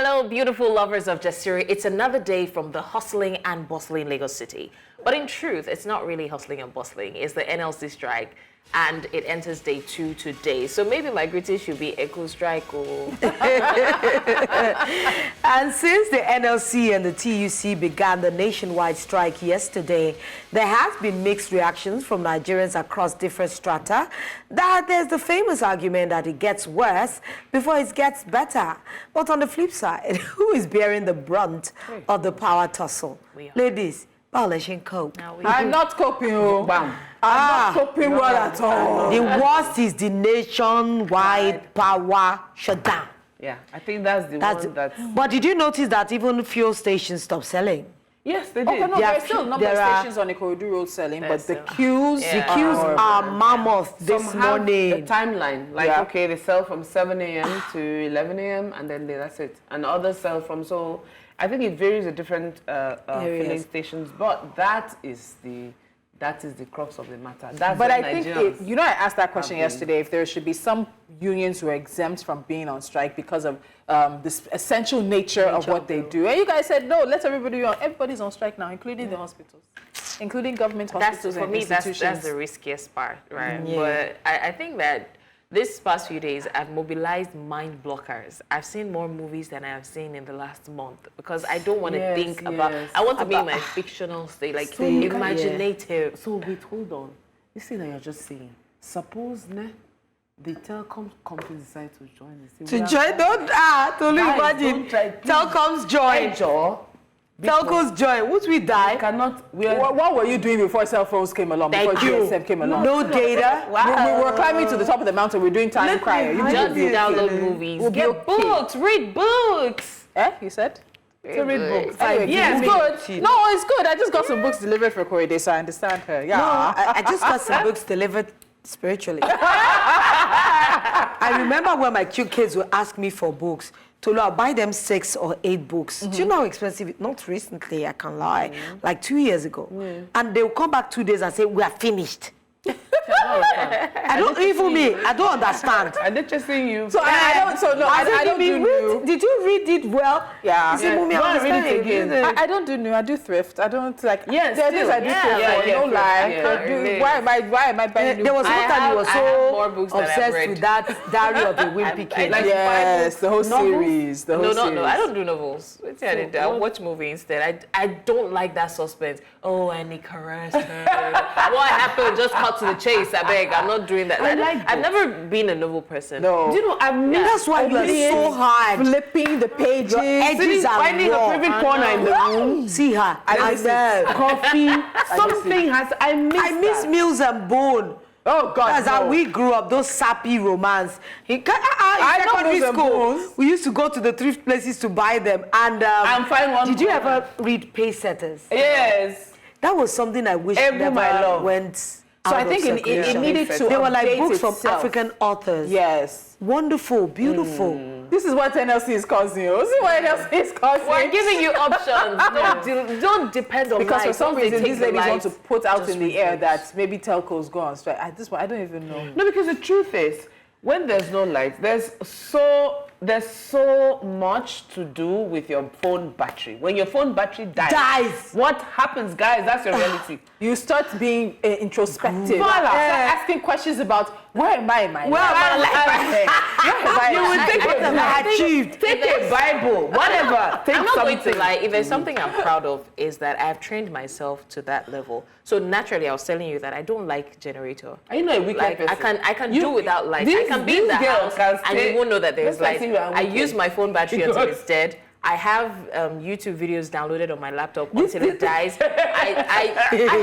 Hello, beautiful lovers of Jasiri. It's another day from the hustling and bustling Lagos City. But in truth, it's not really hustling and bustling. It's the NLC strike, and it enters day 2 today. So maybe my greeting should be Echo Strike. Oh. And since the NLC and the TUC began the nationwide strike yesterday, there has been mixed reactions from Nigerians across different strata. That there's the famous argument that it gets worse before it gets better. But on the flip side, who is bearing the brunt of the power tussle? Ladies, Paulation cope. I'm not coping. I'm not coping well at all. The worst is the nationwide power shutdown. Yeah, I think that's the one that's... But did you notice that even fuel stations stopped selling? Yes, they did. Okay, no, there's still a number of stations on the Ikorodu Road selling, but the queues... The queues are mammoth this morning. The timeline, like, okay, they sell from 7 a.m. to 11 a.m. and then that's it. And others sell from, so I think it varies at different filling stations, but that is the crux of the matter. But I think, I asked that question yesterday, if there should be some unions who are exempt from being on strike because of this essential nature of what they do. And you guys said, no, let everybody on. Everybody's on strike now, including the hospitals, including government hospitals and institutions. That's the riskiest part, right? But I think that this past few days, I've mobilized mind blockers. I've seen more movies than I have seen in the last month because I don't want to think about. I want to be in my fictional state, like imaginative. So wait, hold on. This thing that you're just saying. Suppose the telecom companies decide to join this. To join? Totally imagine. Telecoms join. Telcos join. Would we die? What were you doing before cell phones came along? Before GSM came along? No data. We were climbing to the top of the mountain. We're doing time crier. You just download movies. Get books. Read books. You said? To read books. Yeah, it's good. No, it's good. I just got some books delivered for Korede, so I understand her. Yeah. No, I just got some books delivered spiritually. I remember when my cute kids would ask me for books. Tolu, I'll buy them 6 or 8 books. Do you know how expensive? Not recently, I can't lie. Like 2 years ago. And they'll come back 2 days and say, we are finished. I don't understand. I did just see you. So I don't do new. Did you read it well? Yeah. Read it again. I don't do new. I do thrift. I don't like. Yes, there are things I do thrift. No lie. Why am I buying new? There was one time you were so obsessed with that Diary of a Wimpy Kid. Yes, the whole series. No, I don't do novels. I watch movie instead. I don't like that suspense. Oh, and he caressed her. What happened? Just cut to the chase. I beg. I'm not doing that. I've never been a novel person. No. Do you know? That's why you are so hard. Flipping the pages. Your edges are finding a favorite corner in the room. See her. I know. Coffee. Something has. I miss Mills and Bone. Oh God! That's how we grew up. Those sappy romance. In secondary school, we used to go to the thrift places to buy them. And find one. Did you ever read Pacesetters? Yes. That was something I wish never went. So I think it needed to. They were like books itself. from African authors. Yes. Wonderful, beautiful. This is what NLC is causing you. This is what NLC is causing. We're giving you options. Don't depend on because for some reason these ladies want to put out in the air that maybe telcos go on strike. At this point, I don't even know. No, because the truth is, when there's no light, there's so much to do with your phone battery. When your phone battery dies, what happens, guys? That's your reality. You start being introspective. Start asking questions about where am I in my life? You would think what have I achieved. Take a Bible, whatever. I'm not going to lie. If there's something I'm proud of, is that I've trained myself to that level. So naturally, I was telling you that I don't like generator. Are you not a wicked person? I can do without light. I can be in the house and you won't know that there's light. I use my phone battery until it's dead. I have YouTube videos downloaded on my laptop until it dies. I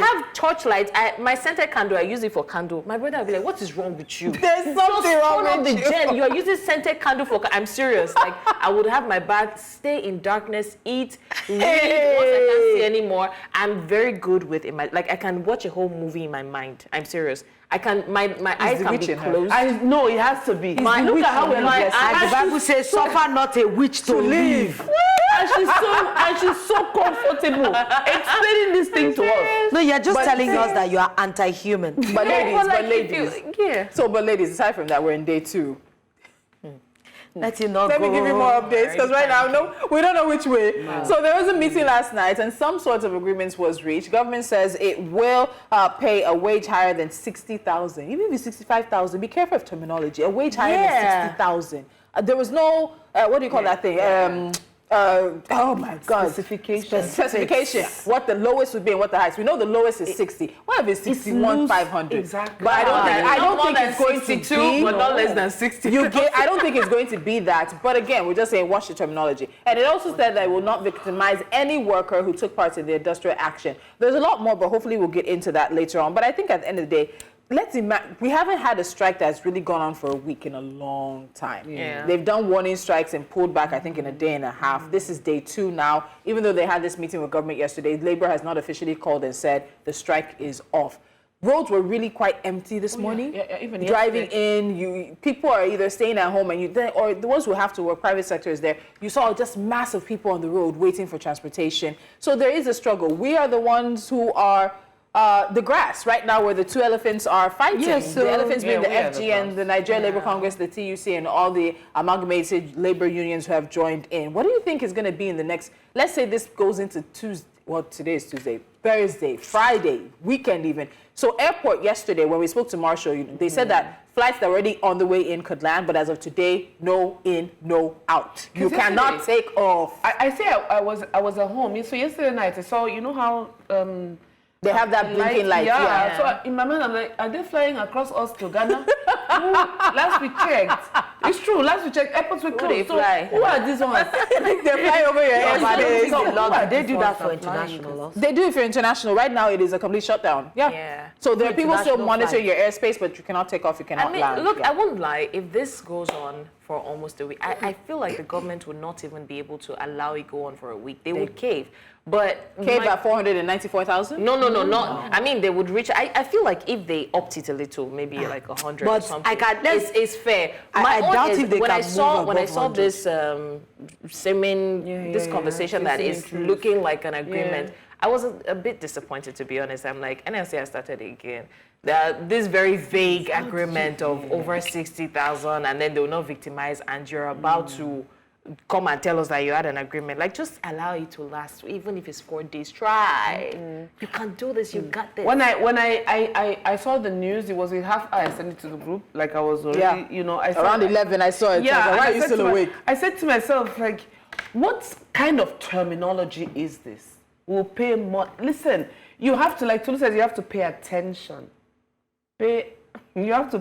have torch lights. My scented candle, I use it for candle. My brother will be like, what is wrong with you? There's something wrong with you. You are using scented candle for... I'm serious. Like, I would have my bag, stay in darkness, eat, read. Once I can't see anymore, I'm very good with it. I can watch a whole movie in my mind. I'm serious. I can, my eyes can be closed. No, it has to be. Look at how we're looking. The Bible says, suffer not a witch to live. And she's so comfortable explaining this thing to us. No, you're just telling us that you are anti-human. But ladies, aside from that, we're in day 2. Let me give you more updates, because right now, we don't know which way. No. So there was a meeting last night, and some sorts of agreements was reached. Government says it will pay a wage higher than 60,000. Even if it's 65,000, be careful of terminology. A wage higher than 60,000. There was no, what do you call that thing? Oh my God. Specification. What the lowest would be and what the highest. We know the lowest is 60. What if it's 61,500? Exactly. But I don't think it's going to be, but not less than 60. I don't think it's going to be that. But again, we're just saying watch the terminology. And it also said that it will not victimize any worker who took part in the industrial action. There's a lot more, but hopefully we'll get into that later on. But I think at the end of the day, we haven't had a strike that's really gone on for a week in a long time. Yeah. They've done warning strikes and pulled back, I think, in a day and a half. This is day 2 now. Even though they had this meeting with government yesterday, Labour has not officially called and said the strike is off. Roads were really quite empty this morning. Yeah, even driving in, people are either staying at home or the ones who have to work, private sector is there. You saw just massive people on the road waiting for transportation. So there is a struggle. We are the ones who are the grass right now, where the two elephants are fighting. Yes, so, the elephants being the FG and the Nigerian Labour Congress, the TUC, and all the amalgamated labor unions who have joined in. What do you think is going to be in the next, let's say this goes into Tuesday, well, today is Tuesday, Thursday, Friday, weekend even. So airport yesterday, when we spoke to Marshall, they said that flights that were already on the way in could land, but as of today, no in, no out. You cannot take off. I say I was at home. So yesterday night, I saw, you know how... they have that blinking light. Yeah. So in my mind, I'm like, are they flying across us to Ghana? Last we checked. It's true. Last we checked, airports were closed. So who are these ones? They fly over your head. They do that for international. They do it for international. Right now, it is a complete shutdown. Yeah. So there are people still monitoring your airspace, but you cannot take off. You cannot land. Look, I won't lie. If this goes on for almost a week, I feel like the government would not even be able to allow it go on for a week. They would cave. But cave at 494,000? No, not. I mean, they would reach. I feel like if they upped it a little, maybe like 100 or something. It's fair. I doubt if they when can I saw this this conversation that is looking like an agreement, I was a bit disappointed, to be honest. I'm like, NLC has started again. This very vague agreement of over 60,000, and then they will not victimize, and you're about to come and tell us that you had an agreement. Like, just allow it to last, even if it's 4 days. Try. You can do this. You got this. When I saw the news, it was in half hour. I sent it to the group. Like, I was already, I saw around 11. I saw it. Yeah. Why are you still awake? I said to myself, like, what kind of terminology is this? We'll pay more. Listen, you have to, like Tolu says, you have to pay attention. You have to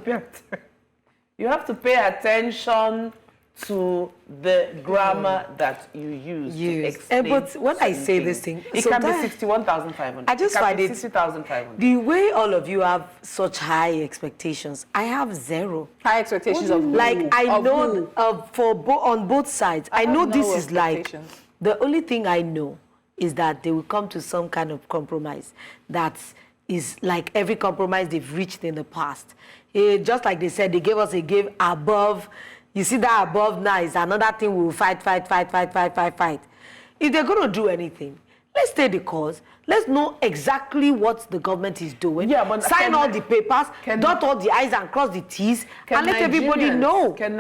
pay attention to the grammar that you use. To explain but when I say this thing, it can be 61,500. I just find it 60,500. The way all of you have such high expectations, I have zero high expectations of like who? I know on both sides. I know this is like the only thing I know is that they will come to some kind of compromise that is like every compromise they've reached in the past. Just like they said, they gave us a give above. You see that above now is another thing we will fight. If they're going to do anything, let's stay the course. Let's know exactly what the government is doing. Yeah, but sign all the papers, dot all the I's and cross the T's, and let everybody know. Can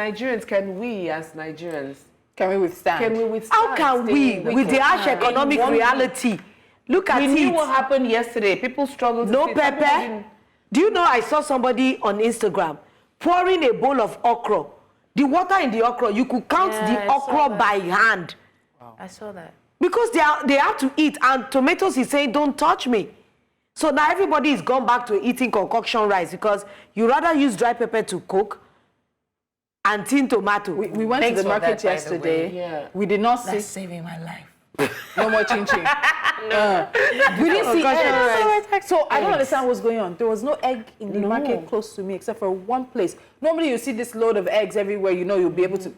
we as Nigerians, can we withstand? How can we, with the harsh economic reality? Look at it. We knew what happened yesterday. People struggled. No pepper. Do you know I saw somebody on Instagram pouring a bowl of okra? The water in the okra, you could count the okra by hand. Wow. I saw that. Because they have to eat, and tomatoes is saying, don't touch me. So now everybody is gone back to eating concoction rice because you rather use dry pepper to cook and tin tomato. We went to the market yesterday. Yeah. We did not see... That's saving my life. No more chin-chin. No. We didn't see eggs. So I don't understand what's going on. There was no egg in the market close to me except for one place. Normally you see this load of eggs everywhere, you'll be able to...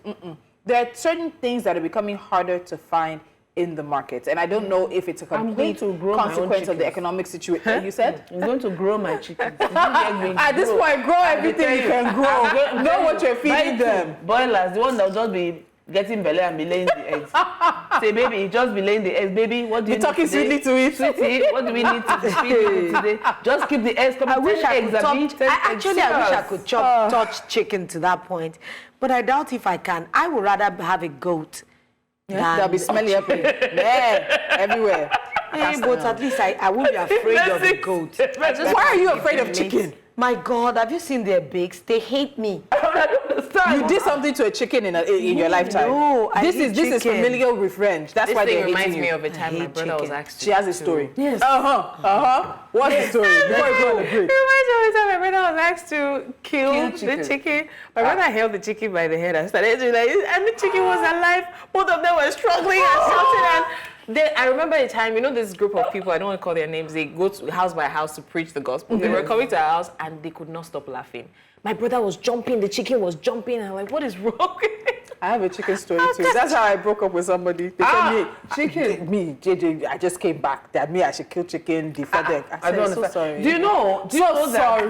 There are certain things that are becoming harder to find in the market. And I don't know if it's a complete consequence of the economic situation. You said? I'm going to grow my chickens. At this point, grow everything you can grow. Know what you're feeding them. Boilers, the one that will just be getting belly and be laying the eggs. Say, baby, you just be laying the eggs. Baby, what do you need talking sweetly to it. Sweetie, what do we need to feed you today? Just keep the eggs coming. I wish I could Actually, I wish I could touch chicken to that point. But I doubt if I can. I would rather have a goat. They'll be smelly up here. Yeah, everywhere. Hey, but at least I won't be afraid of a goat. Why are you afraid of chicken? My God, have you seen their beaks? They hate me. I don't understand. You did something to a chicken in your lifetime. No, this is familial revenge. That's why they reminds me me of a time my brother was asked. She has a story. Yes. What's the story? Before you go on the break. It reminds me of a time my brother was asked to kill the chicken. My brother held the chicken by the head and started to and the chicken was alive. Both of them were struggling and shouting and. I remember a time, this group of people, I don't want to call their names, they go to house by house to preach the gospel. They were coming to our house and they could not stop laughing. My brother was jumping, the chicken was jumping, and I'm like, what is wrong? I have a chicken story too. That's how I broke up with somebody. They said, JJ, I just came back. That I should kill chicken, defend them. I said, so sorry. Do you know sorry.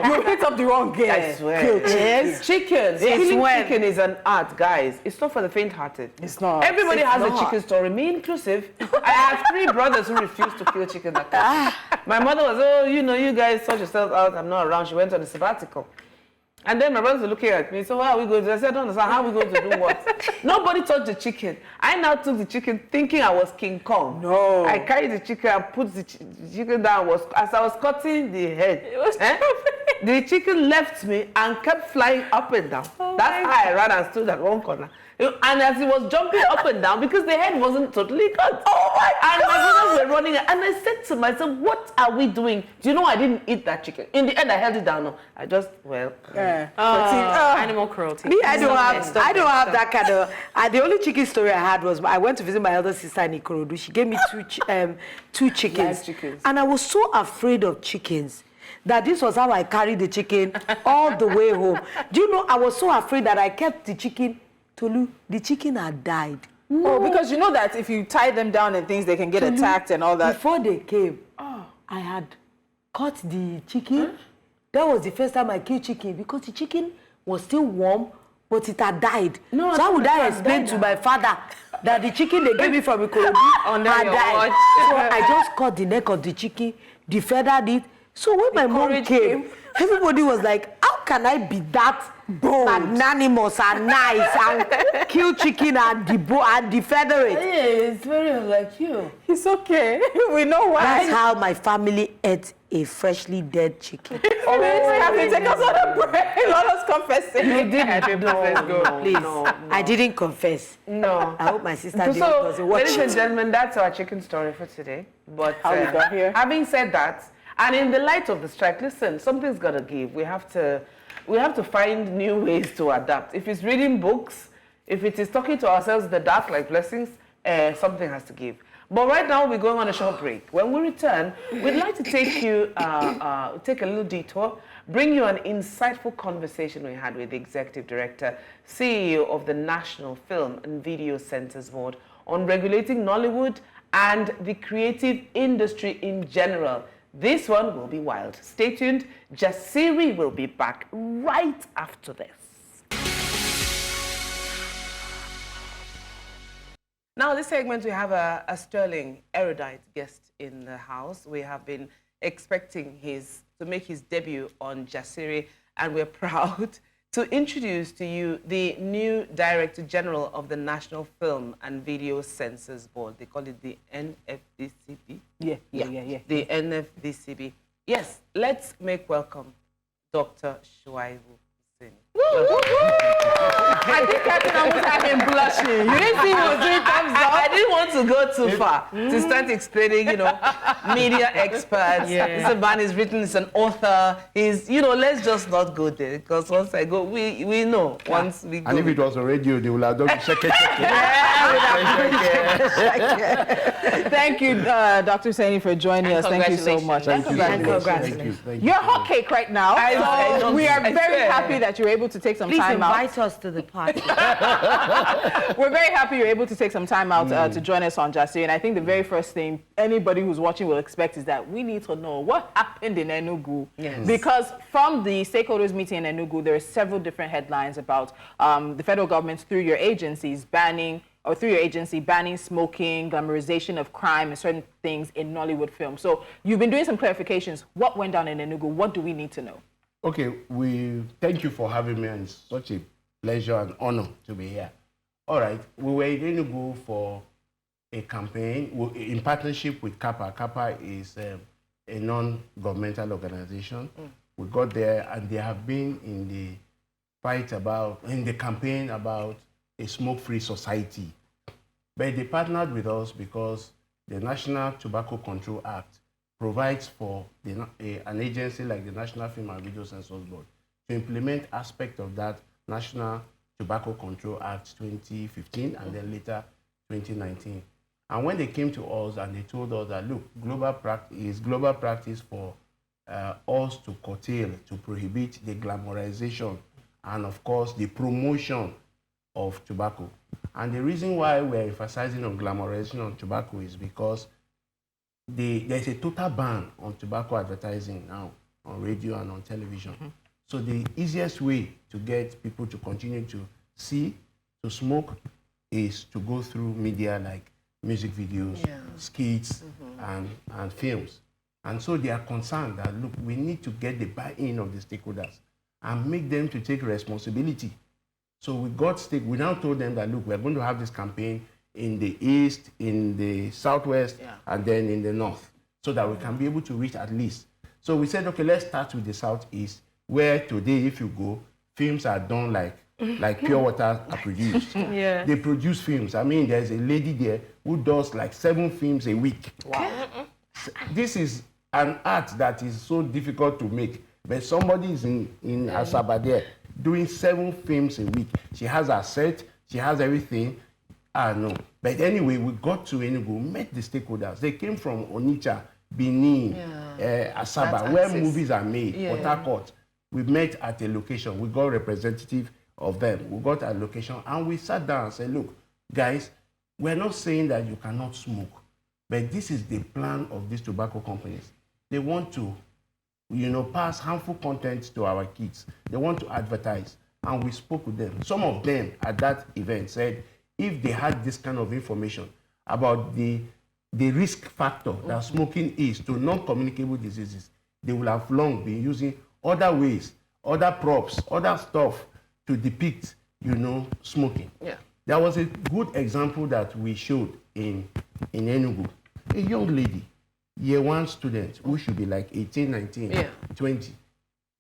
You hit up the wrong game. I swear. Kill chicken. Chicken. Killing chicken is an art, guys. It's not for the faint-hearted. It's not. Everybody has a chicken story, me inclusive. I have 3 brothers who refused to kill chicken that time. My mother was, you guys sort yourselves out. I'm not around. She went on a sabbatical. And then my brothers were looking at me, so how are we going to? I said, I don't understand, how are we going to do what? Nobody touched the chicken. I now took the chicken thinking I was King Kong. No. I carried the chicken and put the chicken down. As I was cutting the head, the chicken left me and kept flying up and down. That's how I ran and stood at one corner. And as he was jumping up and down, because the head wasn't totally cut. Oh my God! And my brothers were running, and I said to myself, what are we doing? Do you know I didn't eat that chicken? In the end, I held it down. No, I just, animal cruelty. Me, I don't have that kind of... the only chicken story I had was I went to visit my elder sister in Ikorodu. She gave me two chickens. And I was so afraid of chickens that this was how I carried the chicken all the way home. Do you know, I was so afraid that I kept the chicken... Tolu, the chicken had died. No. Oh, because you know that if you tie them down and things, they can get attacked and all that. Before they came, I had cut the chicken. That was the first time I killed chicken because the chicken was still warm, but it had died. No, so how would I explain to my father that the chicken they gave me from Ikorodu had died? So I just cut the neck of the chicken, defeathered it. So when my mom came, everybody was like, how can I be that magnanimous and nice and kill chicken and defeather it? Yeah, it's very like you. It's okay. We know why. That's how my family ate a freshly dead chicken. Take us on a break. Let us confess it. You didn't. Please. I didn't confess. No. I hope my sister doesn't watch ladies and gentlemen, that's our chicken story for today. But how we got here. Having said that, and in the light of the strike, listen, something's got to give. We have to find new ways to adapt. If it's reading books, if it is talking to ourselves in the dark like blessings, something has to give. But right now, we're going on a short break. When we return, we'd like to take you, take a little detour, bring you an insightful conversation we had with the Executive Director, CEO of the National Film and Video Censors Board on regulating Nollywood and the creative industry in general. This one will be wild. Stay tuned. Jasiri will be back right after this. Now, this segment, we have a sterling, erudite guest in the house. We have been expecting to make his debut on Jasiri, and we're proud to introduce to you the new Director General of the National Film and Video Censors Board. They call it the NFDCB. Yeah. The NFDCB. Yes, let's make welcome Dr. Shuaibu. I think Captain almost had him blushing. You didn't see he was doing thumbs up. I didn't want to go too far to start explaining, media experts. Yeah. This man is written, he's an author. He's, let's just not go there because once I go, we know. Once we go. And if it was a radio, they will have done check it. Thank you, Dr. Saini, for joining us. Thank you so much. Thank you. You're hot cake right now. So we are very happy that you're able to take some time out. Please invite us to the party. We're very happy you're able to take some time out to join us on Jasiri. And I think the very first thing anybody who's watching will expect is that we need to know what happened in Enugu. Yes. Because from the stakeholders meeting in Enugu, there are several different headlines about the federal government through your agencies banning smoking, glamorization of crime, and certain things in Nollywood films. So you've been doing some clarifications. What went down in Enugu? What do we need to know? Okay, we thank you for having me, and it's such a pleasure and honor to be here. All right, we were in Enugu for a campaign in partnership with CAPA. CAPA is a non-governmental organization. We got there, and they have been in the campaign about a smoke-free society. But they partnered with us because the National Tobacco Control Act provides for an agency like the National Film and Video Censors Board to implement aspects of that National Tobacco Control Act 2015 and then later 2019. And when they came to us and they told us that, look, global practice for us to curtail, to prohibit the glamorization and, of course, the promotion of tobacco. And the reason why we're emphasizing on glamorization of tobacco is because there's a total ban on tobacco advertising now on radio and on television. So the easiest way to get people to continue to see, to smoke, is to go through media like music videos, skits, and films. And so they are concerned that, look, we need to get the buy-in of the stakeholders and make them to take responsibility. So we now told them that, look, we're going to have this campaign in the east, in the southwest, and then in the north, so that we can be able to reach at least. So we said, okay, let's start with the southeast, where today, if you go, films are done like pure water are produced. They produce films. I mean, there's a lady there who does like 7 films a week. Wow. This is an art that is so difficult to make, but somebody is in Asaba there doing 7 films a week. She has her set, she has everything. No. But anyway, we got to Enugu, met the stakeholders. They came from Onitsha, Benin, Asaba, where movies are made, Port Harcourt. We met at a location. We got representative of them. We got a location, and we sat down and said, look, guys, we're not saying that you cannot smoke, but this is the plan of these tobacco companies. They want to pass harmful content to our kids. They want to advertise. And we spoke with them. Some of them at that event said if they had this kind of information about the risk factor that smoking is to non-communicable diseases, they would have long been using other ways, other props, other stuff to depict, smoking. There was a good example that we showed in Enugu. A young lady, year 1 student, who should be like 18, 19, 20.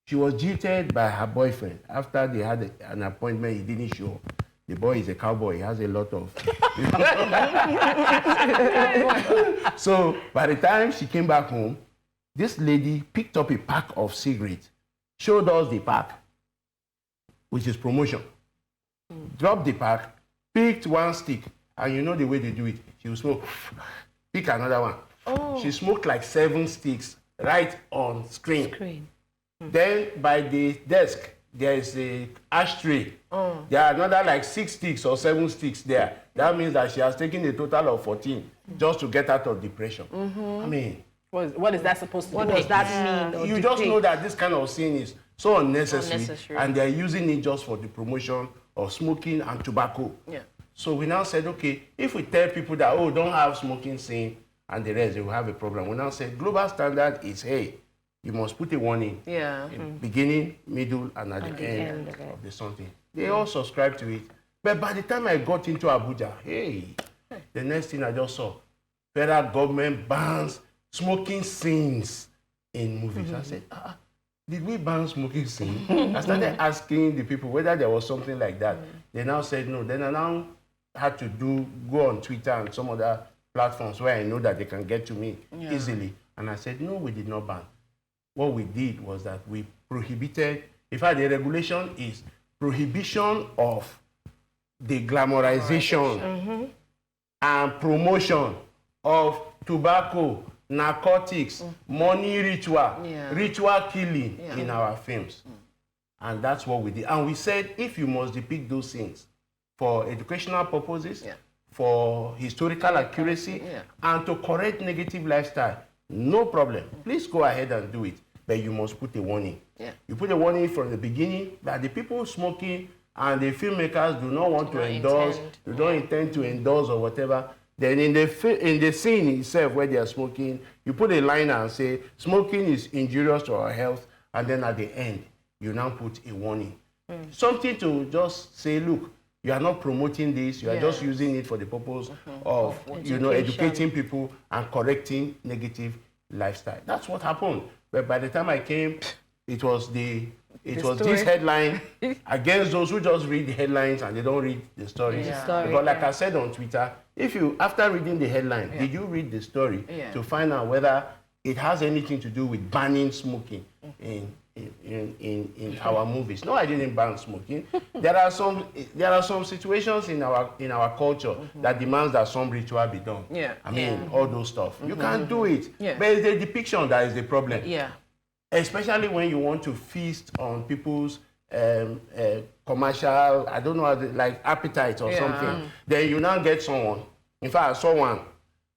She was jilted by her boyfriend after they had an appointment. He didn't show up. The boy is a cowboy. He has a lot of... So by the time she came back home, this lady picked up a pack of cigarettes, showed us the pack, which is promotion. Dropped the pack, picked 1 stick, and you know the way they do it. She will smoke, pick another one. She smoked like 7 sticks right on screen. Then by the desk, there is a ashtray. There are another like 6 sticks or 7 sticks there. That means that she has taken a total of 14 just to get out of depression. I mean, what is that supposed to be? What does that mean? You just know that this kind of sin is so unnecessary, and they're using it just for the promotion of smoking and tobacco. So we now said, okay, if we tell people that, don't have smoking sin and the rest, they will have a problem. We now said global standard is, hey, you must put a warning. In beginning, middle, and at the end of the something. They all subscribe to it. But by the time I got into Abuja, the next thing I just saw, federal government bans smoking sins in movies. I said, did we ban smoking sins? I started asking the people whether there was something like that. They now said no. Then I now had to go on Twitter and some other platforms where I know that they can get to me easily. And I said, no, we did not ban. What we did was that we prohibited, in fact, the regulation is prohibition of the glamorization and promotion of tobacco, narcotics, money ritual, ritual killing in our films. And that's what we did. And we said, if you must depict those things for educational purposes, for historical accuracy, and to correct negative lifestyle, no problem. Please go ahead and do it. But you must put a warning. You put a warning from the beginning that the people smoking and the filmmakers do not want to endorse, do not intend to endorse or whatever. Then in the scene itself where they are smoking, you put a line and say, smoking is injurious to our health, and then at the end, you now put a warning. Something to just say, look, you are not promoting this, you are just using it for the purpose of educating people and correcting negative lifestyle. That's what happened. But by the time I came, it was this headline against those who just read the headlines and they don't read the stories. But like I said on Twitter, if you, after reading the headline, did you read the story to find out whether it has anything to do with banning smoking in our movies? No, I didn't ban smoking. There are some situations in our culture that demands that some ritual be done. I mean, all those stuff. You can't do it. But it's the depiction that is the problem. Especially when you want to feast on people's commercial, I don't know, like appetite or something. Then you now get someone. In fact, I saw one.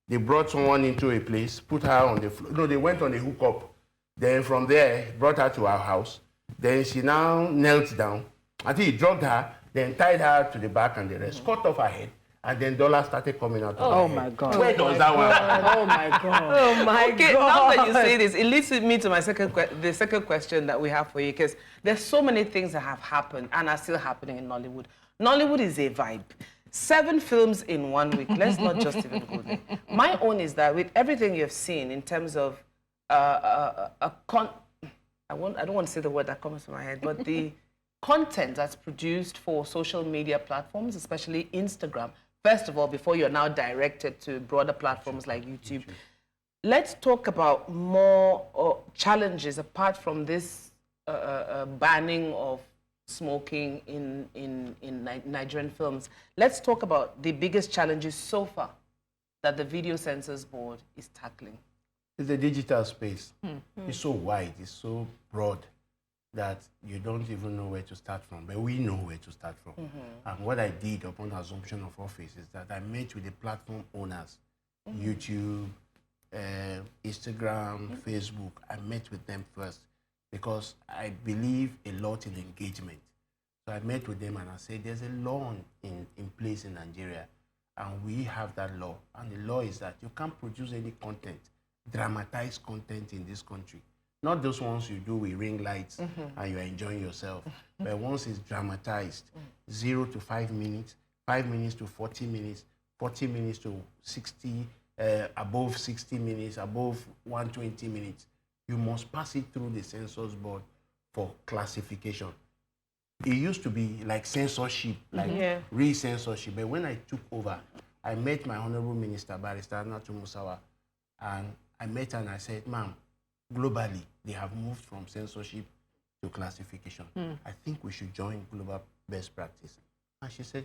They brought someone into a place, put her on the floor. No, they went on a hookup. Then from there, brought her to our house. Then she now knelt down. I think he drugged her, then tied her to the back and the rest, cut off her head, and then dollars started coming out of her head. Oh my God. Where does that one happen? Oh my God. Oh my Okay, God. now that you say this, it leads me to my the second question that we have for you, because there's so many things that have happened and are still happening in Nollywood. Nollywood is a vibe. 7 films in 1 week. Let's not just even go there. My own is that with everything you've seen in terms of I don't want to say the word that comes to my head, but the content that's produced for social media platforms, especially Instagram, first of all, before you're now directed to broader platforms like YouTube. Let's talk about more challenges apart from this banning of smoking in Nigerian films. Let's talk about the biggest challenges so far that the Video Censors Board is tackling. It's the digital space. It's so wide, it's so broad that you don't even know where to start from. But we know where to start from. And what I did upon assumption of office is that I met with the platform owners, YouTube, Instagram, Facebook. I met with them first because I believe a lot in engagement. So I met with them and I said, there's a law in place in Nigeria, and we have that law. And the law is that you can't produce any content, dramatized content in this country. Not those ones you do with ring lights and you're enjoying yourself. But once it's dramatized, 0 to 5 minutes, 5 minutes to 40 minutes, 40 minutes to 60, above 60 minutes, above 120 minutes, you must pass it through the Censors Board for classification. It used to be like censorship, like re-censorship. But when I took over, I met my Honorable Minister, Barrister Natu Musawa, and I met her and I said, ma'am, globally, they have moved from censorship to classification. I think we should join global best practice. And she said,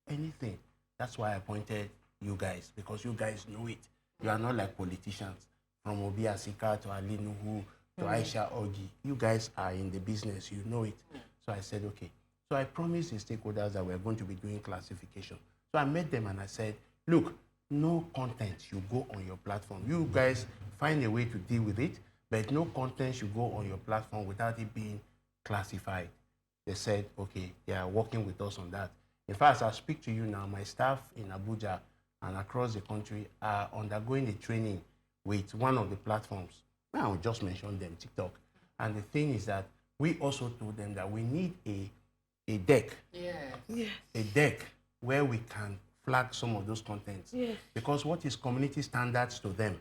anything. That's why I appointed you guys, because you guys know it. You are not like politicians. From Obi Asika to Ali Nuhu to Aisha Ogi. You guys are in the business, you know it. So I said, okay. So I promised the stakeholders that we're going to be doing classification. So I met them and I said, look, no content should go on your platform. You guys find a way to deal with it, but no content should go on your platform without it being classified. They said, okay, they are working with us on that. In fact, as I speak to you now, my staff in Abuja and across the country are undergoing the training with one of the platforms. I'll just mention them, TikTok. And the thing is that we also told them that we need a deck. A deck where we can flag some of those contents. Because what is community standards to them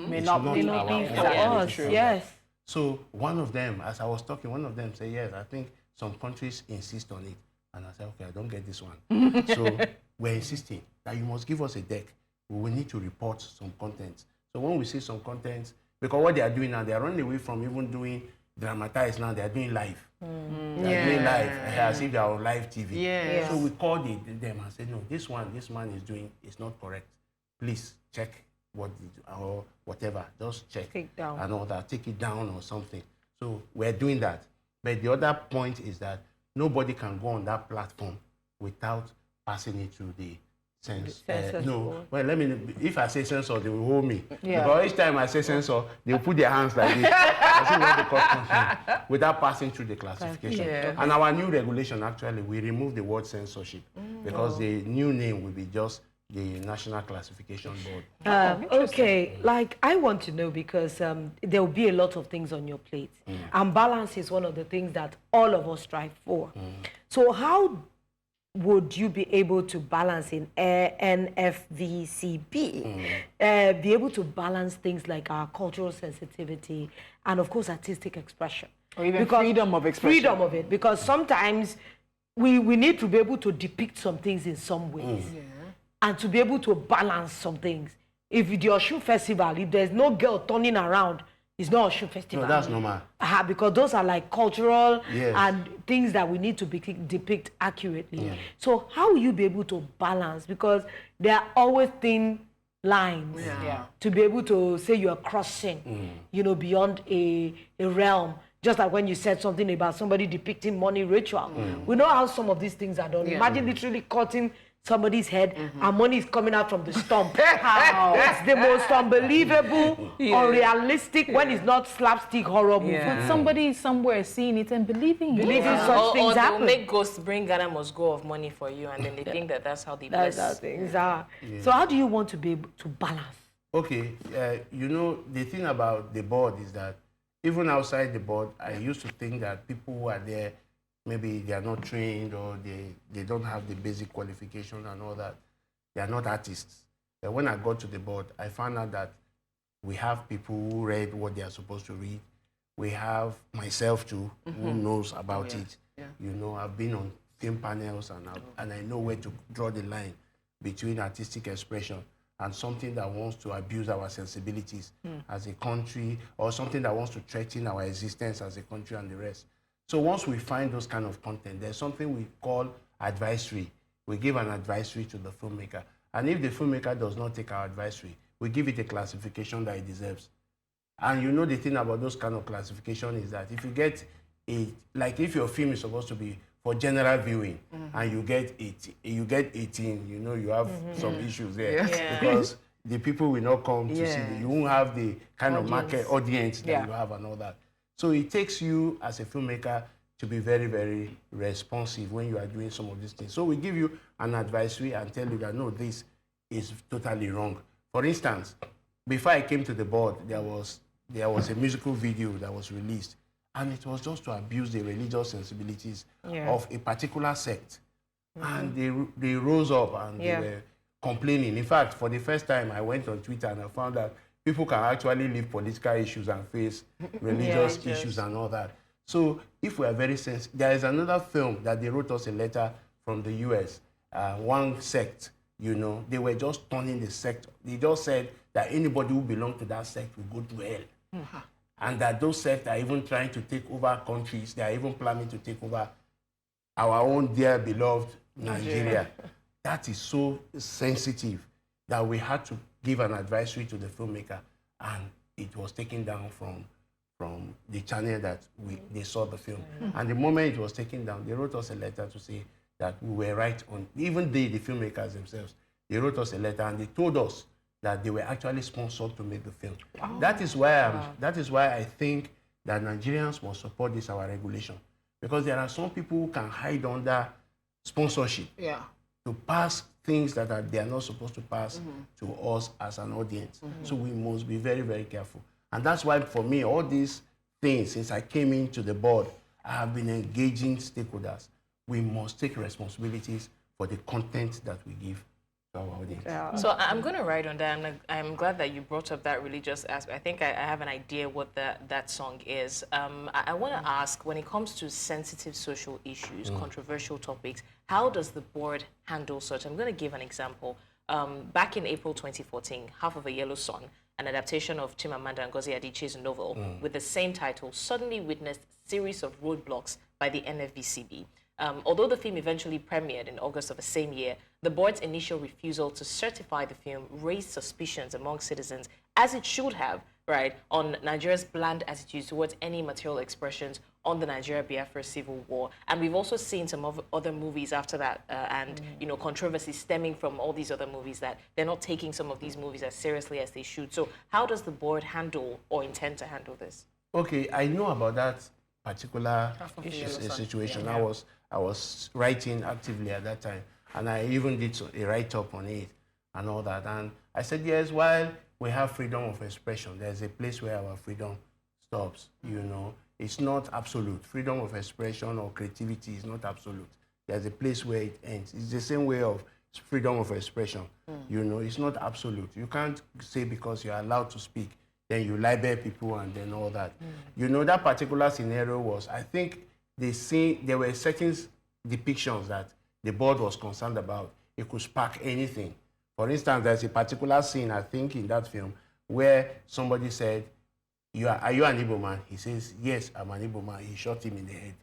may not be for us. So one of them, as I was talking, one of them said, yes, I think some countries insist on it. And I said, okay, I don't get this one. So we're insisting that you must give us a deck. We will need to report some contents. So when we see some contents, because what they are doing now, they are running away from even doing dramatized now, they are doing live. They are doing live, as if they are on live TV. So we called them and said, no, this man is doing, is not correct. Please check what, or whatever, just check. Take down. And all that, take it down or something. So we're doing that. But the other point is that nobody can go on that platform without passing it through the censors. No, well, let me, if I say censor, they will hold me. Yeah. Because each time I say censor, they will put their hands like this. I see what the court concern, without passing through the classification. Yeah. And our new regulation, actually, we remove the word censorship because the new name will be just the National Classification Board. Okay, like I want to know because there will be a lot of things on your plate. And balance is one of the things that all of us strive for. So how would you be able to balance in NFVCB, be able to balance things like our cultural sensitivity and, of course, artistic expression? Or even freedom of expression. Freedom of it, because sometimes we need to be able to depict some things in some ways and to be able to balance some things. If the Osun Festival, if there's no girl turning around, it's not Osun Festival. No, that's normal. Because those are like cultural and things that we need to depict accurately. So how will you be able to balance? Because there are always thin lines to be able to say you are crossing, you know, beyond a realm. Just like when you said something about somebody depicting money ritual. We know how some of these things are done. Imagine literally cutting somebody's head and money is coming out from the stump. That's the most unbelievable, unrealistic, when it's not slapstick horror movie. But somebody somewhere seeing it and believing such things happen. They'll make ghosts bring Ghana must go of money for you, and then they think that that's how they bless. That's how things are. So how do you want to be able to balance? Okay, you know, the thing about the board is that even outside the board, I used to think that people who are there, maybe they are not trained or they don't have the basic qualification and all that. They are not artists. But when I got to the board, I found out that we have people who read what they are supposed to read. We have myself too, who knows about it. You know, I've been on film panels and I know where to draw the line between artistic expression and something that wants to abuse our sensibilities as a country, or something that wants to threaten our existence as a country and the rest. So once we find those kind of content, there's something we call advisory. We give an advisory to the filmmaker. And if the filmmaker does not take our advisory, we give it a classification that it deserves. And you know the thing about those kind of classification is that if you get like if your film is supposed to be for general viewing and you get 18, you know you have some issues there. Because the people will not come to see it. You won't have the kind of market audience that you have and all that. So it takes you as a filmmaker to be very, very responsive when you are doing some of these things. So we give you an advisory and tell you that, no, this is totally wrong. For instance, before I came to the board, there was a musical video that was released, and it was just to abuse the religious sensibilities of a particular sect. And they rose up and they were complaining. In fact, for the first time, I went on Twitter and I found that people can actually leave political issues and face religious issues and all that. So if we are very sensitive, there is another film that they wrote us a letter from the US, one sect, you know, they were just turning the sect. They just said that anybody who belongs to that sect will go to hell. And that those sects are even trying to take over countries. They are even planning to take over our own dear beloved Nigeria. That is so sensitive that we had to give an advisory to the filmmaker, and it was taken down from the channel that they saw the film. And the moment it was taken down, they wrote us a letter to say that we were right on, even the filmmakers themselves, they wrote us a letter and they told us that they were actually sponsored to make the film. That is why I think that Nigerians must support this, our regulation. Because there are some people who can hide under sponsorship to pass things that they are not supposed to pass to us as an audience. So we must be very, very careful. And that's why, for me, all these things, since I came into the board, I have been engaging stakeholders. We must take responsibilities for the content that we give to our audience. So I'm going to write on that. I'm glad that you brought up that religious aspect. I think I have an idea what that song is. I want to ask, when it comes to sensitive social issues, controversial topics, how does the board handle such? I'm going to give an example. Back in April 2014, Half of a Yellow Sun, an adaptation of Chimamanda Ngozi Adichie's novel with the same title, suddenly witnessed a series of roadblocks by the NFVCB. Although the film eventually premiered in August of the same year, the board's initial refusal to certify the film raised suspicions among citizens, as it should have, right, on Nigeria's bland attitudes towards any material expressions on the Nigeria-Biafra civil war. And we've also seen some other movies after that and, you know, controversy stemming from all these other movies that they're not taking some of these movies as seriously as they should. So how does the board handle or intend to handle this? Okay, I know about that particular situation. Yeah. I was writing actively at that time, and I even did a write-up on it and all that. And I said, yes, while we have freedom of expression, there's a place where our freedom stops, you know. It's not absolute. Freedom of expression or creativity is not absolute. There's a place where it ends. It's the same way of freedom of expression. You know, it's not absolute. You can't say because you're allowed to speak, then you libel people and then all that. You know, that particular scenario was, I think, there were certain depictions that the board was concerned about. It could spark anything. For instance, there's a particular scene, I think, in that film where somebody said, are you an Igbo man? He says, yes, I'm an Igbo man. He shot him in the head.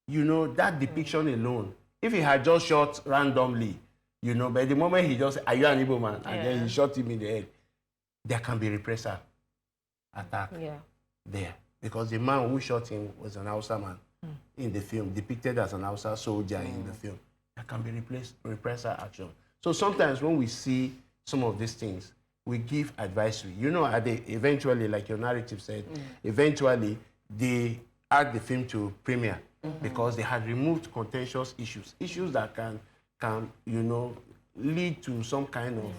You know, that depiction alone, if he had just shot randomly, you know, by the moment he just said, are you an Igbo man? And then he shot him in the head, there can be reprisal attack there. Because the man who shot him was an Hausa man in the film, depicted as an Hausa soldier in the film. There can be reprisal action. So sometimes when we see some of these things, we give advisory. You know, eventually, like your narrative said, eventually they add the film to premiere because they had removed contentious issues that can, you know, lead to some kind of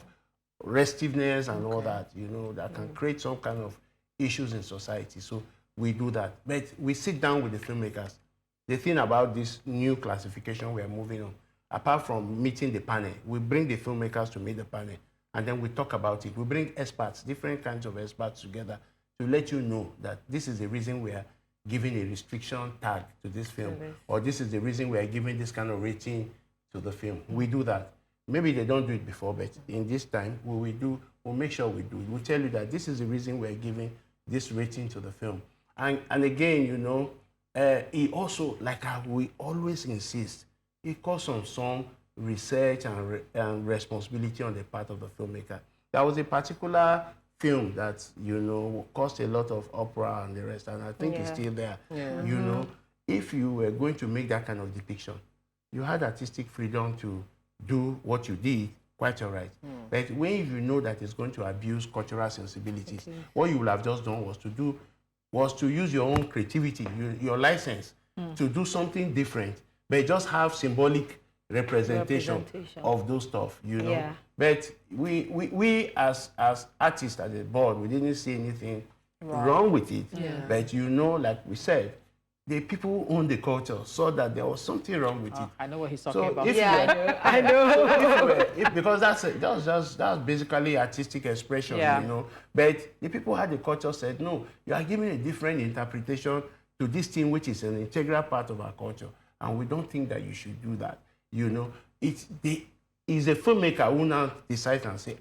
restiveness and all that, you know, that can create some kind of issues in society. So we do that. But we sit down with the filmmakers. The thing about this new classification we are moving on, apart from meeting the panel, we bring the filmmakers to meet the panel, and then we talk about it. We bring experts, different kinds of experts together to let you know that this is the reason we are giving a restriction tag to this film, or this is the reason we are giving this kind of rating to the film. We do that. Maybe they don't do it before, but in this time, we'll make sure we do it. We'll tell you that this is the reason we're giving this rating to the film. And again, you know, it also, like we always insist, it calls on some research and responsibility on the part of the filmmaker. There was a particular film that, you know, caused a lot of uproar and the rest, and I think it's still there. You know, if you were going to make that kind of depiction, you had artistic freedom to do what you did, quite all right. But when you know that it's going to abuse cultural sensibilities, what you would have just done was to use your own creativity, your license, to do something different, but just have symbolic representation of those stuff, you know. But we as artists at the board, we didn't see anything wrong with it. But you know, like we said, the people who own the culture saw that there was something wrong with it. I know what he's talking about. I know. Because that's basically artistic expression, you know. But the people who had the culture said, no, you are giving a different interpretation to this thing, which is an integral part of our culture, and we don't think that you should do that. You know, it's a filmmaker who now decides and say,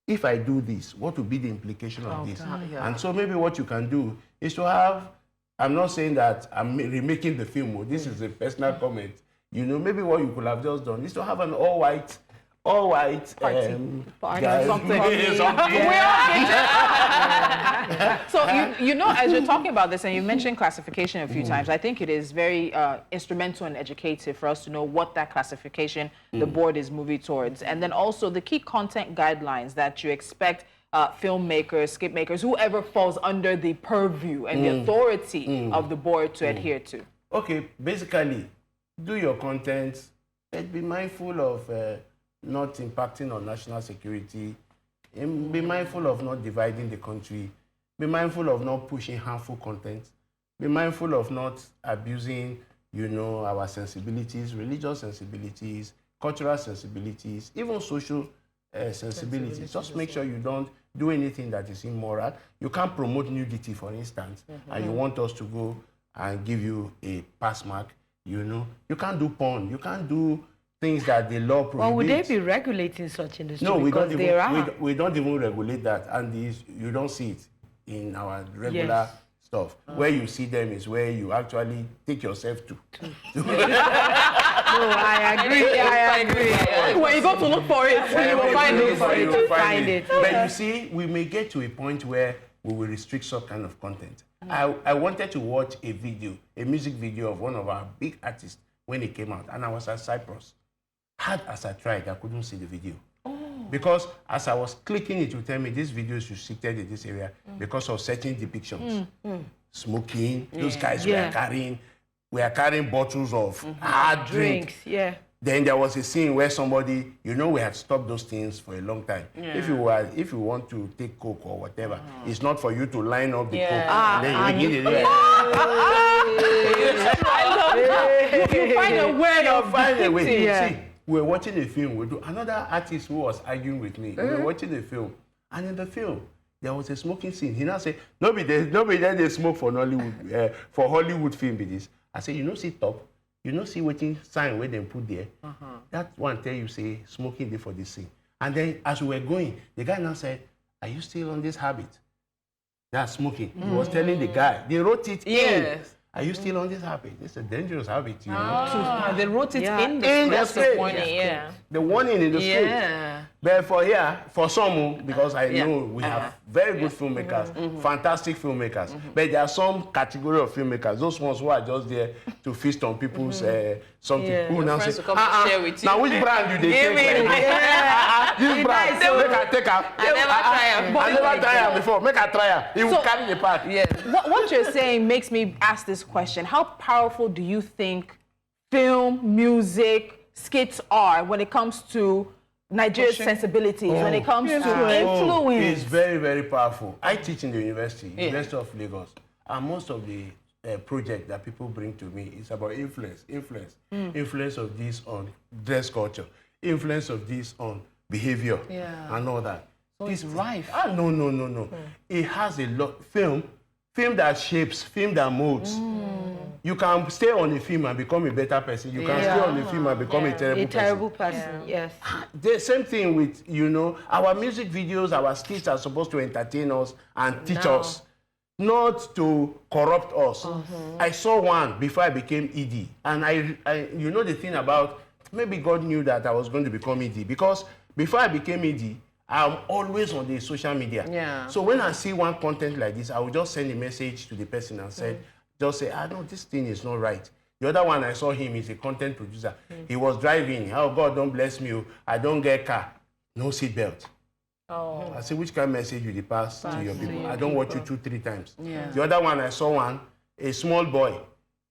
if I do this, what will be the implication of this? And so maybe what you can do is to have, I'm not saying that I'm remaking the film, this is a personal comment. You know, maybe what you could have just done is to have an all-white party. So you know, as you're talking about this, and you mentioned classification a few times, I think it is very instrumental and educative for us to know what that classification the board is moving towards, and then also the key content guidelines that you expect filmmakers, script makers, whoever falls under the purview and the authority of the board to adhere to. Okay, basically, do your content, but be mindful of not impacting on national security, and be mindful of not dividing the country, be mindful of not pushing harmful content, be mindful of not abusing, you know, our sensibilities, religious sensibilities, cultural sensibilities, even social sensibilities. Just make sure you don't do anything that is immoral. You can't promote nudity, for instance, and you want us to go and give you a pass mark, you know. You can't do porn. You can't do things that the law prohibits. Well, would they be regulating such industry? No, we don't even regulate that, and you don't see it in our regular stuff. Where you see them is where you actually take yourself to. No, I agree. When you go to look for it, you will find it. But you see, we may get to a point where we will restrict some kind of content. I wanted to watch a music video of one of our big artists when it came out, and I was at Cyprus. Hard as I tried, I couldn't see the video. Because as I was clicking it to tell me this video is restricted in this area because of certain depictions. Smoking, those guys were carrying bottles of hard drinks. Then there was a scene where somebody, we had stopped those things for a long time. If you want to take coke or whatever, it's not for you to line up the coke and then you begin it. I love that. You find a way of find a way. See, we were watching a film. Another artist who was arguing with me. We were watching a film, and in the film there was a smoking scene. He now said, "Nobody there they smoke for Nollywood, for Hollywood film it is." I said, see top. See waiting sign where they put there. That one tell you say smoking there for this scene. And then as we were going, the guy now said, "Are you still on this habit?" That's smoking. He was telling the guy. They wrote it in. Are you still on this habit? It's a dangerous habit, They wrote it in the script. The warning in the script. But for some, because I know we have very good filmmakers, fantastic filmmakers. But there are some category of filmmakers, those ones who are just there to feast on people's something. Who now say, now which brand do they take? This brand, make I take her. I never try her before. Make her try her. He will carry the part. What you're saying makes me ask this question. How powerful do you think film, music, skits are when it comes to Nigeria's sensibilities, when it comes to influence? It's very, very powerful. I teach in the University of Lagos, and most of the project that people bring to me is about influence of this on dress culture, influence of this on behavior, and all that. So it's rife. No. It has a lot. Film that shapes, film that molds. You can stay on a film and become a better person. You can stay on a film and become a terrible person. Yes. The same thing with, our music videos, our skits are supposed to entertain us and teach us, not to corrupt us. I saw one before I became ED. And I the thing about, maybe God knew that I was going to become ED, because before I became ED, I'm always on the social media. So when I see one content like this, I will just send a message to the person and say, no, this thing is not right. The other one, I saw him, he's a content producer. He was driving. Oh, God, don't bless me. I don't get car. No seatbelt. I said, which kind of message will you pass to your people? I don't watch you 2-3 times. The other one, I saw a small boy.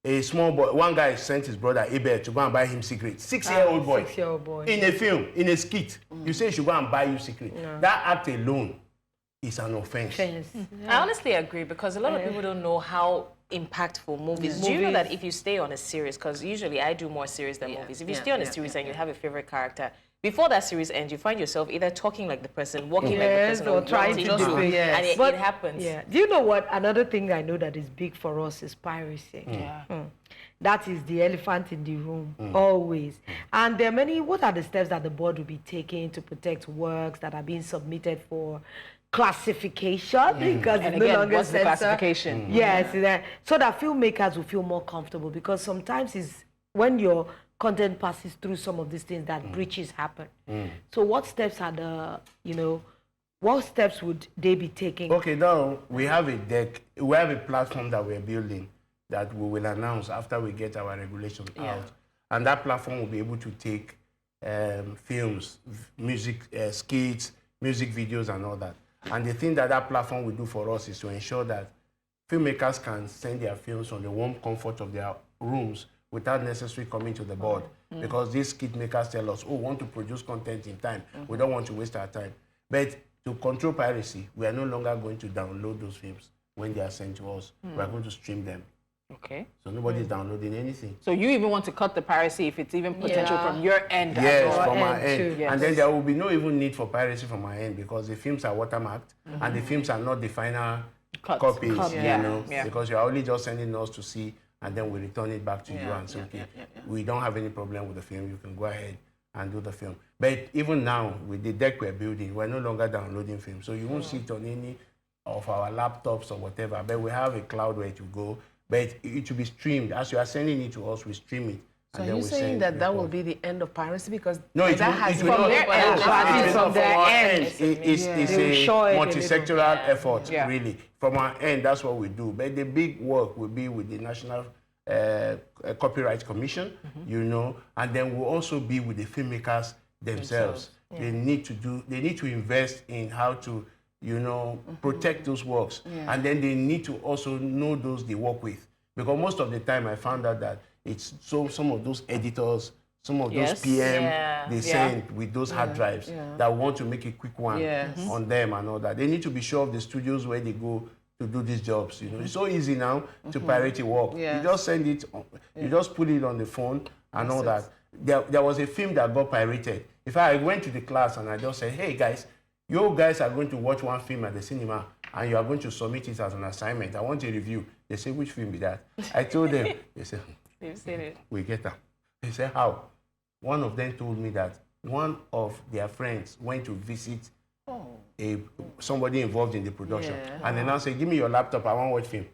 One guy sent his brother Abel to go and buy him cigarettes. 6-year-old boy. 6-year-old boy. In a film, in a skit. You say he should go and buy you cigarettes. That act alone is an offense. I honestly agree, because a lot of people don't know how impactful movies. Do you know that if you stay on a series, because usually I do more series than movies, if you stay on a series and you have a favorite character, before that series ends, you find yourself either talking like the person, walking like the person, or trying to do it. And it happens. Do you know what? Another thing I know that is big for us is piracy. That is the elephant in the room, always. And there are many, what are the steps that the board will be taking to protect works that are being submitted for classification? Because and it's again, no longer what's the classification? Yes, so that filmmakers will feel more comfortable, because sometimes it's when your content passes through some of these things that breaches happen. So what steps are what steps would they be taking? Okay, now we have a platform that we're building that we will announce after we get our regulation out. And that platform will be able to take films, music, skits, music videos and all that. And the thing that platform will do for us is to ensure that filmmakers can send their films from the warm comfort of their rooms without necessarily coming to the board. Because these skit makers tell us, we want to produce content in time. We don't want to waste our time. But to control piracy, we are no longer going to download those films when they are sent to us. We are going to stream them. Okay. So nobody's downloading anything. So you even want to cut the piracy if it's even potential from your end? Yes, from our end. Yes. And then there will be no even need for piracy from our end, because the films are watermarked and the films are not the final copies, because you're only just sending us to see, and then we return it back to you and say, we don't have any problem with the film, you can go ahead and do the film. But even now, with the deck we're building, we're no longer downloading films. So you won't see it on any of our laptops or whatever, but we have a cloud where to go. But it will be streamed. As you are sending it to us, we stream it So are you saying that will be the end of piracy? Because no, it that has will not end. From their end. It's a multi-sectoral effort, really. From our end, that's what we do. But the big work will be with the National Copyright Commission, you know, and then we'll also be with the filmmakers themselves. They need to invest in how to, you know, protect those works. And then they need to also know those they work with. Because most of the time I found out that it's some of those editors, some of those PM, they send with those hard drives that want to make a quick one on them and all that. They need to be sure of the studios where they go to do these jobs. You know, it's so easy now to pirate a work. You just send it, you just put it on the phone and all that. There was a film that got pirated. In fact, I went to the class and I just said, hey guys, you guys are going to watch one film at the cinema and you are going to submit it as an assignment. I want a review. They say, which film is that? I told them. They said, you've seen it. We get that. They said, how? One of them told me that one of their friends went to visit somebody involved in the production. And they now say, give me your laptop, I want to watch film.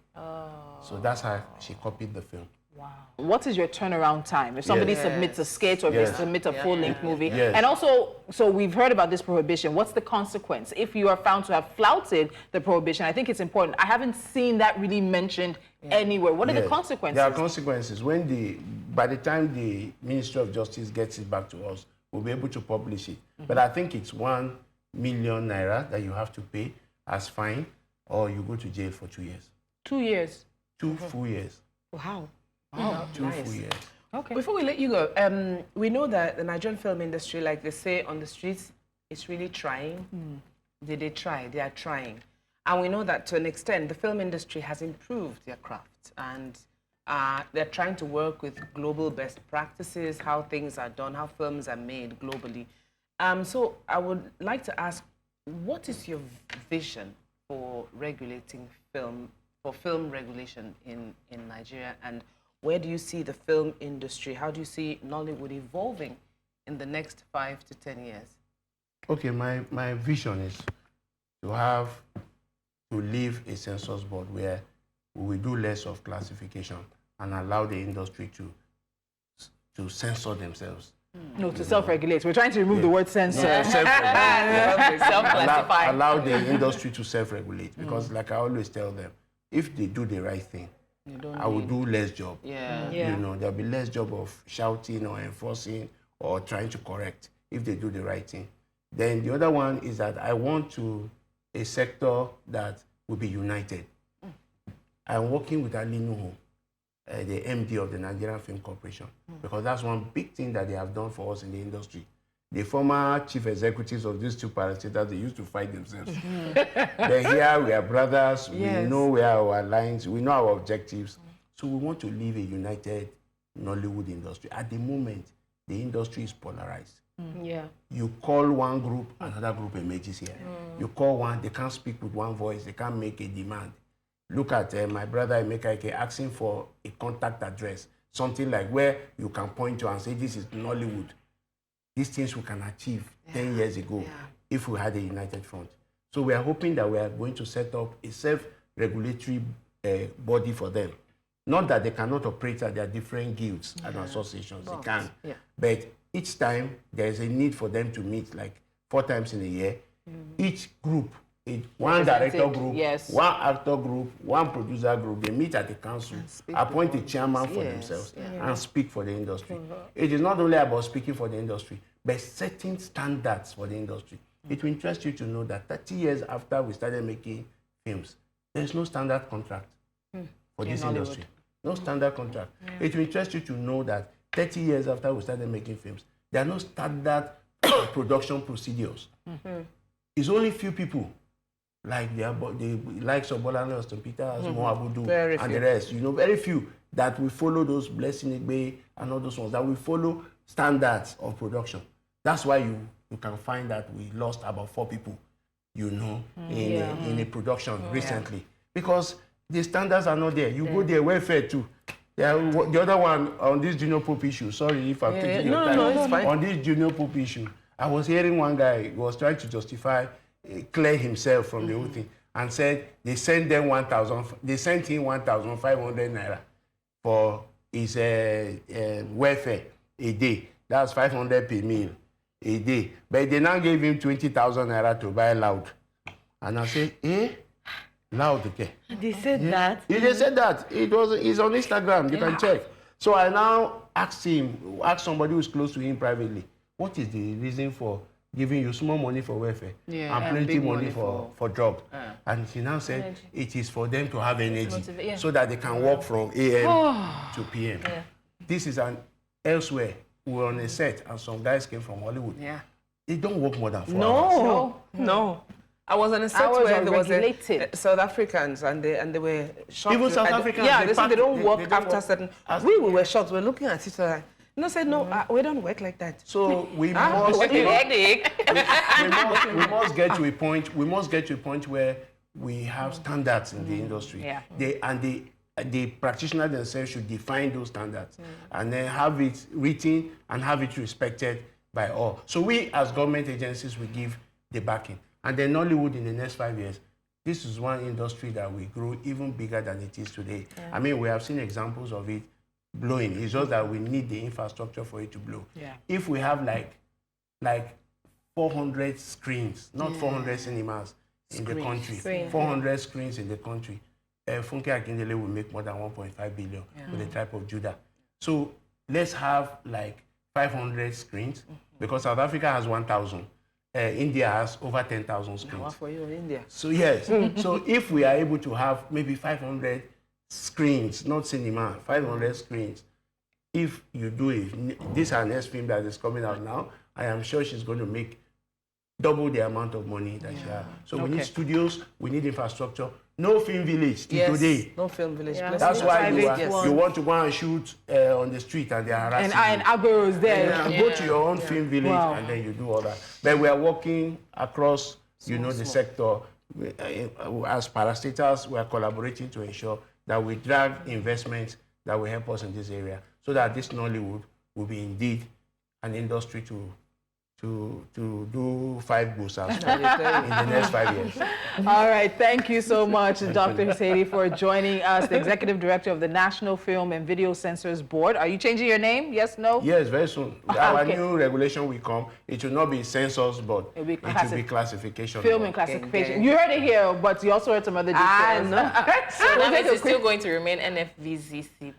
So that's how she copied the film. Wow. What is your turnaround time? If somebody submits a skit or if they submit a full-length movie? And also, so we've heard about this prohibition. What's the consequence? If you are found to have flouted the prohibition, I think it's important. I haven't seen that really mentioned anywhere. What are the consequences? There are consequences. By the time the Ministry of Justice gets it back to us, we'll be able to publish it. But I think it's 1 million naira that you have to pay as fine, or you go to jail for 2 years. 2 years? 2 full years. Wow. Oh, 2 full years. Okay. Before we let you go, we know that the Nigerian film industry, like they say on the streets, is really trying. They try. They are trying. And we know that to an extent, the film industry has improved their craft. And they're trying to work with global best practices, how things are done, how films are made globally. So I would like to ask, what is your vision for regulating film, for film regulation in Nigeria? And where do you see the film industry? How do you see Nollywood evolving in the next 5 to 10 years? Okay, my vision is to leave a censors board where we will do less of classification and allow the industry to censor themselves. No, to self-regulate. We're trying to remove the word censor. No, self-classify. Allow the industry to self-regulate, because like I always tell them, if they do the right thing, I will do less job. You know, there'll be less job of shouting or enforcing or trying to correct if they do the right thing. Then the other one is that I want a sector that will be united. I'm working with Ali Nuhu, the MD of the Nigerian Film Corporation, because that's one big thing that they have done for us in the industry. The former chief executives of these two parastatals, they used to fight themselves. They're here, we are brothers, we know where our lines, we know our objectives. So we want to leave a united Nollywood industry. At the moment, the industry is polarized. You call one group, another group emerges here. You call one, they can't speak with one voice, they can't make a demand. Look at my brother Emeka asking for a contact address, something like where you can point to and say, this is Nollywood. These things we can achieve 10 years ago if we had a united front. So we are hoping that we are going to set up a self-regulatory body for them. Not that they cannot operate at their different guilds and associations, they can. But each time there is a need for them to meet like 4 times in a year. Each group, one director group, one actor group, one producer group, they meet at the council, appoint a chairman for themselves and speak for the industry. It is not only about speaking for the industry, but setting standards for the industry. It will interest you to know that 30 years after we started making films, there is no standard contract for this industry. No standard contract. It will interest you to know that 30 years after we started making films, there are no standard production procedures. It's only few people, like the likes of Bolanle Austin Peters, Mo Abudu, and the rest, you know, very few that will follow those Blessing Igbe and all those ones, that will follow standards of production. That's why you can find that we lost about 4 people, you know, in a production recently. Because the standards are not there. You go there, welfare too. The other one on this junior pope issue, sorry if I'm taking your time. It's fine. On this junior pope issue, I was hearing one guy was trying to justify, clear himself from the whole thing, and said they sent them 1,000. They sent him 1,500 naira for is welfare a day. That's 500 per meal a day. But they now gave him 20,000 naira to buy loud. And I say, loud, okay. They said that? Yeah, they said that. It's on Instagram, you can check. So I now asked somebody who's close to him privately, what is the reason for giving you small money for welfare and plenty money for job? And he now said it is for them to have energy so that they can work from AM to PM. Yeah. This is elsewhere. We were on a set and some guys came from Hollywood. Yeah. They don't work more than 4 hours. No. I was on a set where there was South Africans and they were shocked. Even South Africans? Yeah, they said they don't work after certain... We were shocked. We were looking at each other. Said, no, we don't work like that. So we must get to a point. We must get to a point where we have standards in the industry. Yeah. The practitioners themselves should define those standards and then have it written and have it respected by all. So we, as government agencies, will give the backing. And then Nollywood in the next 5 years, this is one industry that will grow even bigger than it is today. Yeah. I mean, we have seen examples of it blowing. It's just that we need the infrastructure for it to blow. Yeah. If we have like 400 screens, not 400 cinemas in the country, 400 screens in the country, Funke Akindele will make more than 1.5 billion with the type of Judah. So let's have like 500 screens because South Africa has 1,000. India has over 10,000 screens. What for you in India? So yes, so if we are able to have maybe 500 screens, not cinema, 500 screens, if you do it, this is our next film that is coming out now, I am sure she's going to make double the amount of money that she has. So we need studios, we need infrastructure. No film village till today. No film village. Yeah. That's why you want to go and shoot on the street and they are harassing you. And Agoros there. Go to your own film village and then you do all that. But we are working across, the sector. As parastatals, we are collaborating to ensure that we drive investments that will help us in this area so that this Nollywood will be indeed an industry to do 5 boosters in the next 5 years. All right, thank you so much, Dr. Jasiri, for joining us, the Executive Director of the National Film and Video Censors Board. Are you changing your name? Yes, no? Yes, very soon. Our new regulation will come. It will not be Censors, but it will be classification. Film and classification. You heard it here, but you also heard some other details. So that means it's still going to remain NFVZC.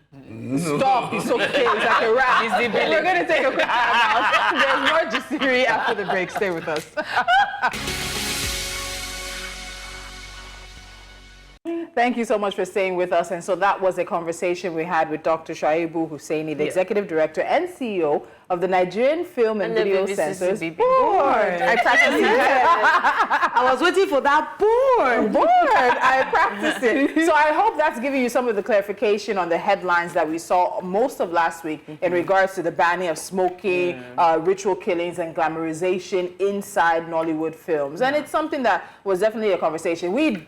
Stop, it's okay. It's like a wrap. We're going to take a quick time out. There's more Jasiri after the break. Stay with us. Thank you so much for staying with us. And so that was a conversation we had with Dr. Shaibu Hussaini, the Executive Director and CEO of the Nigerian Film and Video Censors Board. I was waiting for that board. I practiced it. So I hope that's giving you some of the clarification on the headlines that we saw most of last week in regards to the banning of smoking, ritual killings, and glamorization inside Nollywood films. And it's something that was definitely a conversation. We've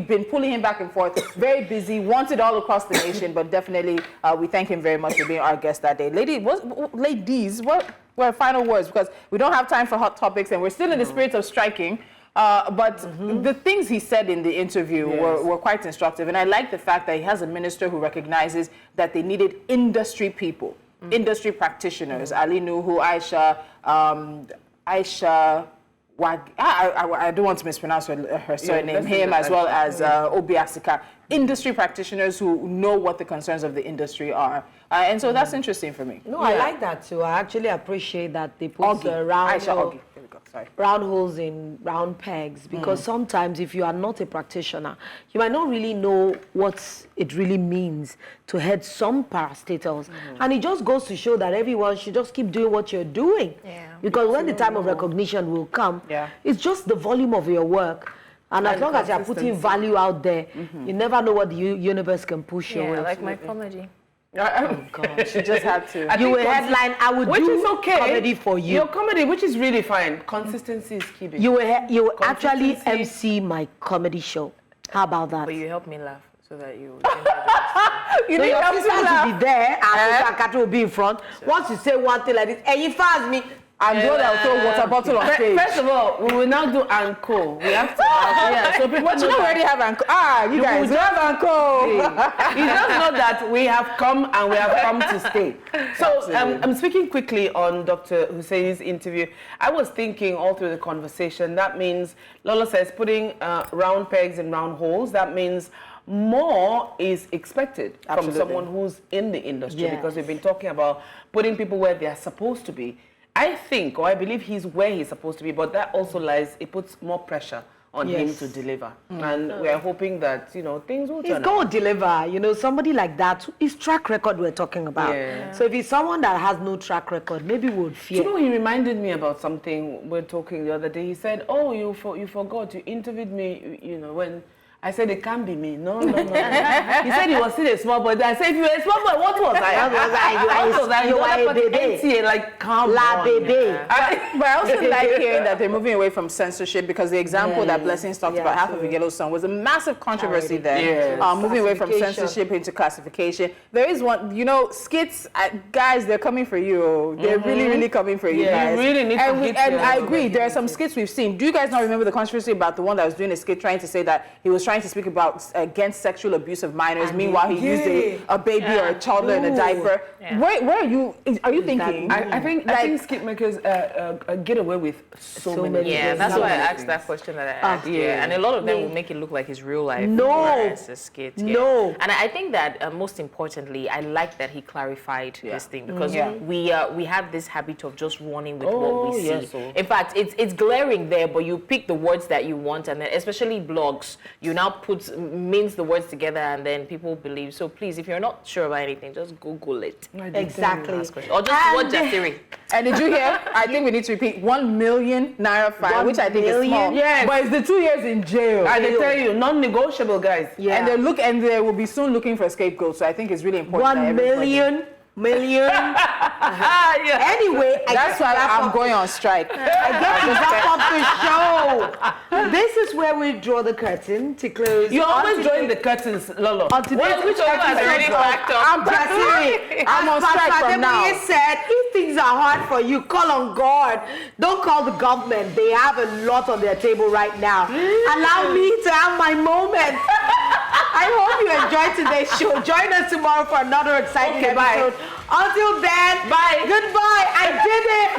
been pulling him back and forth, very busy, wanted all across the nation, but definitely we thank him very much for being our guest that day. Ladies, what were final words? Because we don't have time for hot topics and we're still in the spirit of striking. But the things he said in the interview were quite instructive. And I like the fact that he has a minister who recognizes that they needed industry people, industry practitioners, Ali Nuhu, Aisha I don't want to mispronounce her surname, him as well as Obi Asika, industry practitioners who know what the concerns of the industry are. And so that's interesting for me. No, I like that too. I actually appreciate that they put round holes in round pegs, because sometimes if you are not a practitioner, you might not really know what it really means to head some parastatals. And it just goes to show that everyone should just keep doing what you're doing. Because when the time of recognition will come, it's just the volume of your work. And as long as you're putting value out there, you never know what the universe can push your way. Like my comedy. Oh God, she just had to. You will headline, I would do comedy for you. Your comedy, which is really fine. Consistency is key. You will actually MC my comedy show. How about that? But you help me laugh so that you... You know, your sisters will be there and Katu will be in front. Once you say one thing like this, and you fast me, I'm the one that will throw water bottle on stage. First of all, we will now do Anko. We have to have, yeah. So people But you don't already have Anko. You guys, we have Anko. You just know that we have come and we have come to stay. So I'm speaking quickly on Dr. Hussein's interview. I was thinking all through the conversation, that means, Lola says, putting round pegs in round holes, that means more is expected from someone who's in the industry, because we've been talking about putting people where they are supposed to be. I think, or I believe he's where he's supposed to be, but that also lies, it puts more pressure on him to deliver. And we are hoping that, you know, things will turn out. He's going to deliver, you know, somebody like that, his track record we're talking about. Yeah. So if he's someone that has no track record, maybe we would fear. You know, he reminded me about something we're talking the other day. He said, oh, you forgot, you interviewed me, you know, when I said, it can't be me. No. He said he was still a small boy. I said, if you were a small boy, what was I? You are a baby. Like, calm La baby. But I also like hearing that they're moving away from censorship, because the example that Blessings talked about, Half of a Yellow Sun, was a massive controversy there. Moving away from censorship into classification. There is one, you know, skits, guys, they're coming for you. They're really, really coming for you guys. You really need to and I agree, there are some skits we've seen. Do you guys not remember the controversy about the one that was doing a skit trying to say that he was trying to speak about against sexual abuse of minors, meanwhile he used a baby or a toddler in a diaper. Where are you thinking? I think skit makers get away with so many. Yeah, that's why I asked that question that I asked. And a lot of them will make it look like his real life. It's a skit. No. And I think that most importantly, I like that he clarified this thing, because we have this habit of just running with what we see. In fact, it's glaring there, but you pick the words that you want, and then especially blogs, you now means the words together, and then people believe. So please, if you're not sure about anything, just Google it. Exactly. Or just watch Jasiri. And did you hear? I think we need to repeat 1 million naira fine, which I think is small. Yes. But it's the 2 years in jail. And they tell you, non-negotiable, guys. Yeah. And they will be soon looking for a scapegoat. So I think it's really important. 1 million. Anyway, that's why I'm going on strike. I get to wrap up the show. This is where we draw the curtain to close. You're always drawing the curtains, Lolo. Which one has already backed up? I'm on strike from now. He said, if things are hard for you, call on God. Don't call the government. They have a lot on their table right now. Allow me to have my moment. I hope you enjoyed today's show. Join us tomorrow for another exciting episode. Until then, bye. Goodbye. I did it.